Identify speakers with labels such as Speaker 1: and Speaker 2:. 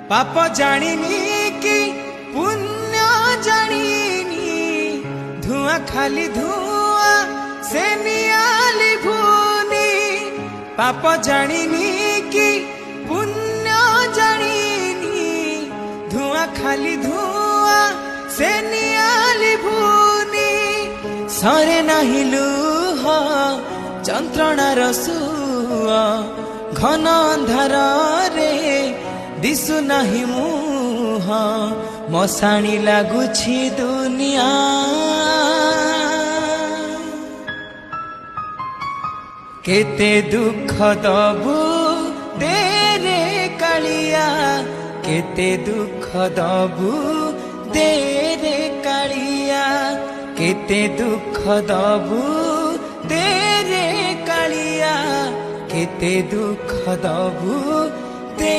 Speaker 1: पाप जानिनी कि पुण्य जानिनी धुआं खाली धुआं से नियाली भूनी पाप जानिनी कि पुण्य जानिनी धुआं खाली धुआं से नियाली भूनी सरे नाही लुह যন্ত্রণার সুয়া ঘন অন্ধারে দিশু নাহি মুহ মশাণী লাগুছি দুনিয়া কেতে দুঃখ দবু দেরে কালিয়া কেতে দুঃখ দবু দেরে কালিয়া কেতে দুঃখ দবু तेरे कालिया केते दुख दबु ते